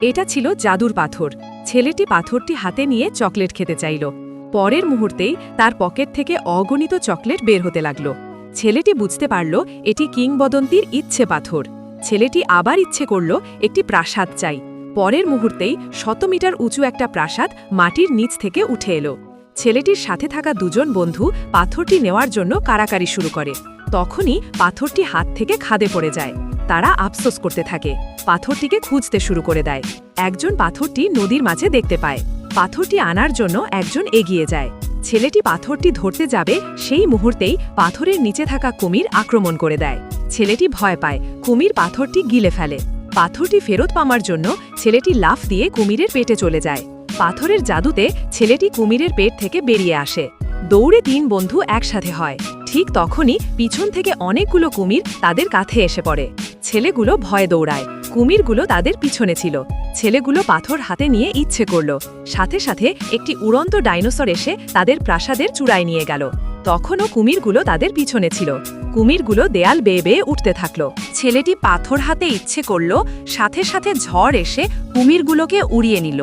এটা ছিল জাদুর পাথর। ছেলেটি পাথরটি হাতে নিয়ে চকলেট খেতে চাইল। পরের মুহূর্তেই তার পকেট থেকে অগণিত চকলেট বের হতে লাগল। ছেলেটি বুঝতে পারল এটি কিংবদন্তির ইচ্ছে পাথর। ছেলেটি আবার ইচ্ছে করল একটি প্রাসাদ চাই। পরের মুহূর্তেই 100 মিটার উঁচু একটা প্রাসাদ মাটির নিচ থেকে উঠে এলো। ছেলেটির সাথে থাকা দুজন বন্ধু পাথরটি নেওয়ার জন্য কাড়াকাড়ি শুরু করে। তখনই পাথরটি হাত থেকে খাদে পড়ে যায়। তারা আফসোস করতে থাকে, পাথরটিকে খুঁজতে শুরু করে দেয়। একজন পাথরটি নদীর মাঝে দেখতে পায়। পাথরটি আনার জন্য একজন এগিয়ে যায়। ছেলেটি পাথরটি ধরতে যাবে, সেই মুহূর্তেই পাথরের নিচে থাকা কুমির আক্রমণ করে দেয়। ছেলেটি ভয় পায়, কুমির পাথরটি গিলে ফেলে। পাথরটি ফেরত পাওয়ার জন্য ছেলেটি লাফ দিয়ে কুমিরের পেটে চলে যায়। পাথরের জাদুতে ছেলেটি কুমিরের পেট থেকে বেরিয়ে আসে। দৌড়ে 3 বন্ধু একসাথে হয়। ঠিক তখনই পিছন থেকে অনেকগুলো কুমির তাদের কাছে এসে পড়ে। ছেলেগুলো ভয়ে দৌড়ায়, কুমিরগুলো তাদের পিছনে ছিল। ছেলেগুলো পাথর হাতে নিয়ে ইচ্ছে করল। সাথে সাথে একটি উড়ন্ত ডাইনোসর এসে তাদের প্রাসাদের চূড়ায় নিয়ে গেল। তখনও কুমিরগুলো তাদের পিছনে ছিল। কুমিরগুলো দেয়াল বেয়ে বেয়ে উঠতে থাকলো। ছেলেটি পাথর হাতে ইচ্ছে করল, সাথে সাথে ঝড় এসে কুমিরগুলোকে উড়িয়ে নিল।